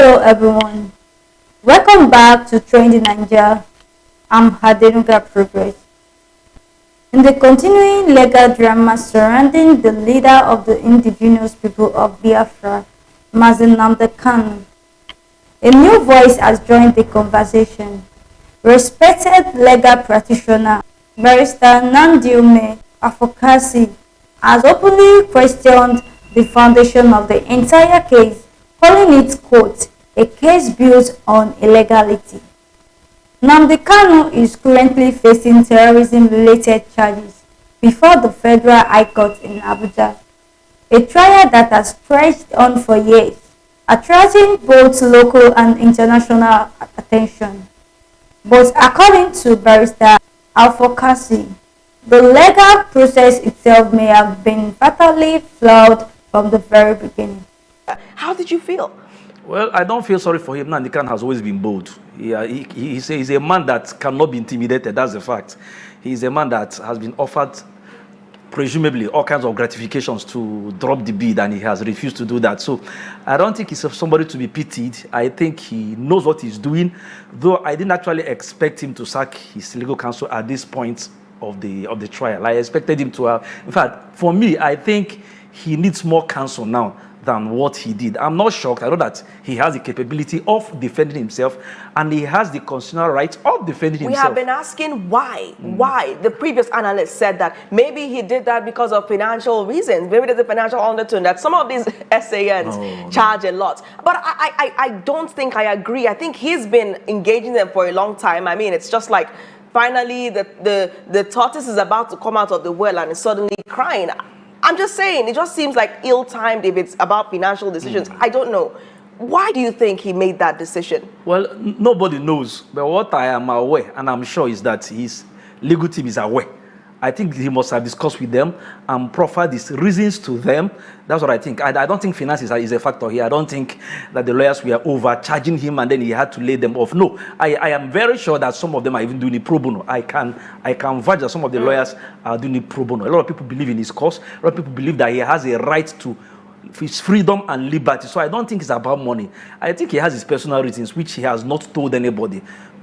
Hello everyone, welcome back to Trending Nigeria. I'm Nnadiume Awforkansi. In the continuing legal drama surrounding the leader of the indigenous people of Biafra, Nnamdi Kanu, a new voice has joined the conversation. Respected legal practitioner, Barrister Nnadiume Awforkansi, has openly questioned the foundation of the entire case, calling it, quote, a case built on illegality. Nnamdi Kanu is currently facing terrorism-related charges before the Federal High Court in Abuja, a trial that has stretched on for years, attracting both local and international attention. But according to Barrister Awforkansi, the legal process itself may have been fatally flawed from the very beginning. How did you feel? Well, I don't feel sorry for him. Nnamdi Kanu has always been bold. He's a man that cannot be intimidated. That's the fact. He's a man that has been offered, presumably, all kinds of gratifications to drop the bid, and he has refused to do that. So I don't think he's somebody to be pitied. I think he knows what he's doing, though I didn't actually expect him to sack his legal counsel at this point of the trial. I expected him to have, in fact, for me, I think he needs more counsel now than what he did. I'm not shocked. I know that he has the capability of defending himself, and he has the constitutional right of defending himself. We have been asking why. Why? The previous analyst said that maybe he did that because of financial reasons. Maybe there's a financial undertone that some of these SANs charge a lot. But I don't think I agree. I think he's been engaging them for a long time. I mean, it's just like finally the tortoise is about to come out of the well and is suddenly crying. I'm just saying, it just seems like ill-timed if it's about financial decisions. I don't know. Why do you think he made that decision? Well, nobody knows. But what I am aware, and I'm sure, is that his legal team is aware. I think he must have discussed with them and proffered his reasons to them. That's what I think. I don't think finance is a factor here. I don't think that the lawyers were overcharging him and then he had to lay them off. No, I am very sure that some of them are even doing it pro bono. I can vouch that some of the lawyers are doing it pro bono. A lot of people believe in his cause. A lot of people believe that he has a right to his freedom and liberty. So I don't think it's about money. I think he has his personal reasons, which he has not told anybody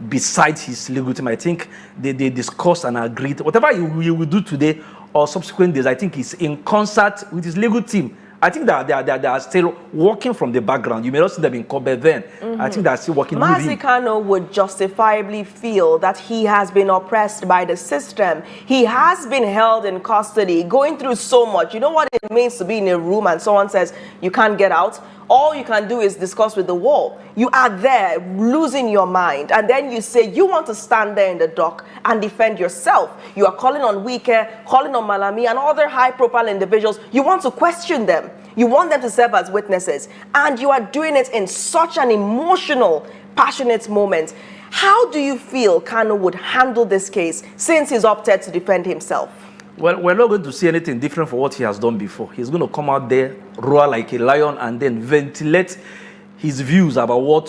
besides his legal team. I think they discussed and agreed. Whatever he will do today or subsequent days, I think he's in concert with his legal team. I think that they are still working from the background. You may not see them in court then. I think they're still working with him. Nnamdi Kanu would justifiably feel that he has been oppressed by the system. He has been held in custody, going through so much. You know what it means to be in a room and someone says you can't get out? All you can do is discuss with the wall. You are there losing your mind, and then you say you want to stand there in the dock and defend yourself. You are calling on Wike, calling on Malami and other high-profile individuals. You want to question them. You want them to serve as witnesses, and you are doing it in such an emotional, passionate moment. How do you feel Kanu would handle this case since he's opted to defend himself? Well, we're not going to see anything different from what he has done before. He's going to come out there, roar like a lion, and then ventilate his views about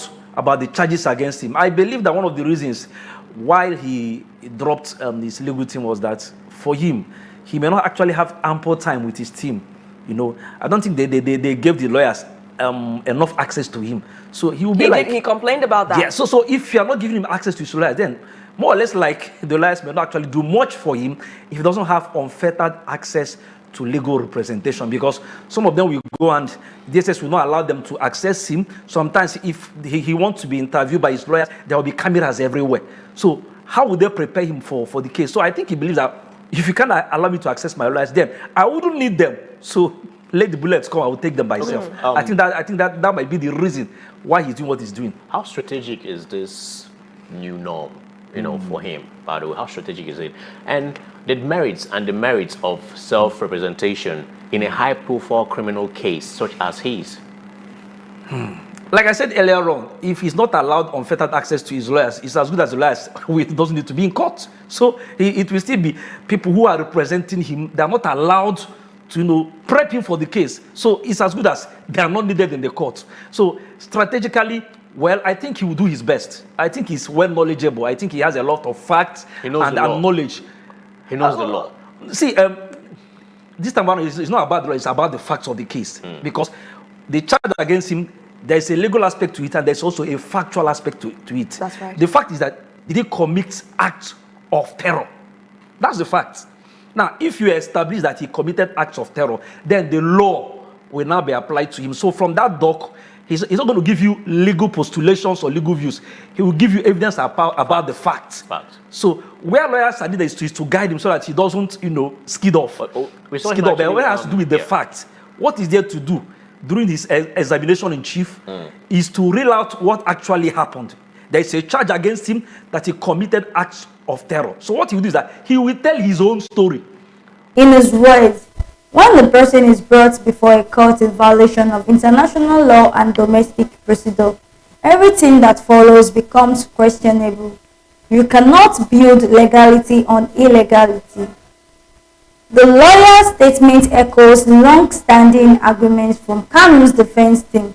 the charges against him. I believe that one of the reasons why he dropped his legal team was that for him, he may not actually have ample time with his team. You know, I don't think they gave the lawyers enough access to him. So he will be he complained about that. Yeah. So if you are not giving him access to his lawyers, then more or less like the lawyers may not actually do much for him if he doesn't have unfettered access to legal representation, because some of them will go and DSS will not allow them to access him. Sometimes if he wants to be interviewed by his lawyers, there will be cameras everywhere. So how would they prepare him for the case? So I think he believes that if you can't allow me to access my lawyers, then I wouldn't need them. So let the bullets come, I will take them by myself. I think that might be the reason why he's doing what he's doing. How strategic is this new norm, you know, for him, by the way? How strategic is it? And the merits of self-representation in a high-profile criminal case such as his? Like I said earlier on, if he's not allowed unfettered access to his lawyers, it's as good as the lawyers who doesn't need to be in court. So it will still be people who are representing him. They are not allowed to, you know, prep him for the case. So it's as good as they are not needed in the court. So strategically, well, I think he will do his best. I think he's well knowledgeable. I think he has a lot of facts and knowledge. He knows the law. See, this time around, it's not about the law, it's about the facts of the case. Because the charge against him There's a legal aspect to it, and there's also a factual aspect to it. That's right. The fact is that did he commit acts of terror? That's the fact. Now, if you establish that he committed acts of terror, then the law will now be applied to him. So from that doc, he's not going to give you legal postulations or legal views. He will give you evidence about the facts. So where lawyers are needed is to guide him so that he doesn't, skid off. But Where it has to do with the facts. What is there to do during his examination in chief is to reel out what actually happened. There is a charge against him that he committed acts of terror. So what he will do is that he will tell his own story. In his words, when the person is brought before a court in violation of international law and domestic procedure, everything that follows becomes questionable. You cannot build legality on illegality. The lawyer's statement echoes long-standing arguments from Kanu's defense team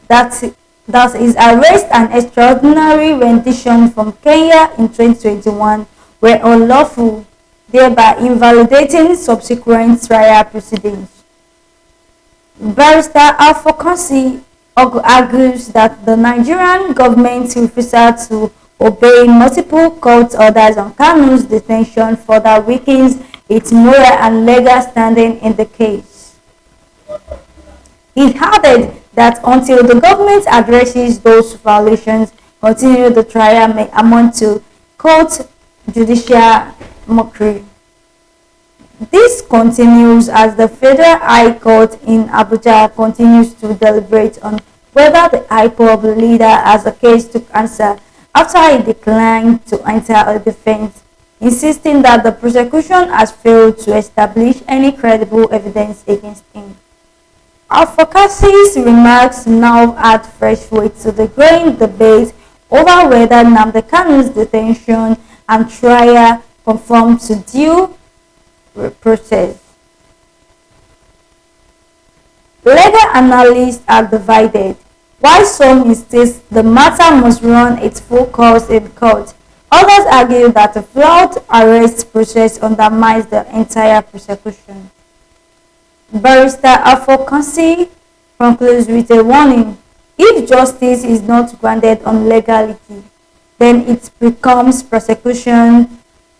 that his arrest and extraordinary rendition from Kenya in 2021 were unlawful, thereby invalidating subsequent trial proceedings. Barrister Awforkansi argues that the Nigerian government refusal to obey multiple court orders on Kanu's detention further weakens its moral and legal standing in the case. He added that until the government addresses those violations, continue the trial may amount to court judicial mockery. This continues as the Federal High Court in Abuja continues to deliberate on whether the IPOB leader has a case to answer after he declined to enter a defense, insisting that the prosecution has failed to establish any credible evidence against him. Awforkansi's remarks now add fresh weight to the growing debate over whether Nnamdi Kanu's detention and trial conform to due process. Legal analysts are divided. While some insist the matter must run its full course in court, others argue that a flawed arrest process undermines the entire prosecution. Barrister Awforkansi concludes with a warning: if justice is not grounded on legality, then it becomes persecution,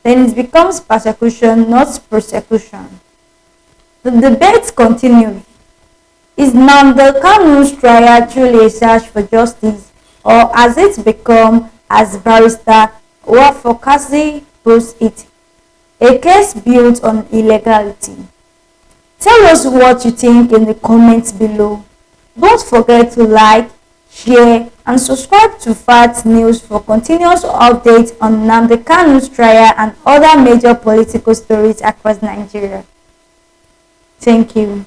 not prosecution. The debate continues. Is Nnamdi Kanu's trial truly a search for justice, or has it become, as Barrister Awforkansi puts it, a case built on illegality? Tell us what you think in the comments below. Don't forget to like, share, and subscribe to Fact News for continuous updates on Nnamdi Kanu's trial and other major political stories across Nigeria. Thank you.